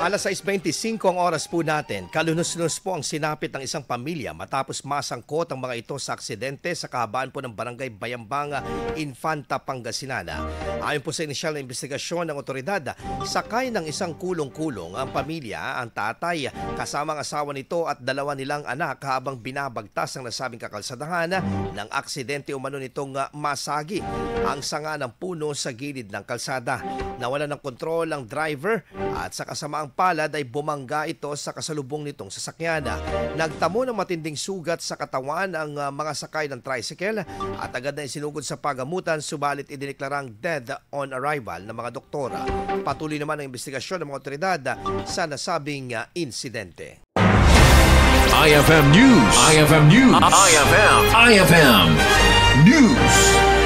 Alas 6:25 ang oras po natin. Kalunos-lunos po ang sinapit ng isang pamilya matapos masangkot ang mga ito sa aksidente sa kahabaan po ng barangay Bayambang, Infanta, Pangasinan. Ayon po sa inisyal na investigasyon ng otoridad, sakay ng isang kulong-kulong ang pamilya, ang tatay, kasama ang asawa nito at dalawa nilang anak habang binabagtas ng nasabing kakalsadahan ng aksidente umano nitong masagi ang sanga ng puno sa gilid ng kalsada. Nawalan ng kontrol ang driver at sa kasamaang palad ay bumangga ito sa kasalubong nitong sasakyan. Nagtamo ng matinding sugat sa katawan ang mga sakay ng tricycle at agad na isinugod sa pagamutan, subalit idineklarang dead on arrival ng mga doktora. Patuloy naman ang investigasyon ng mga otoridad sa nasabing insidente. IFM News. IFM News. IFM News.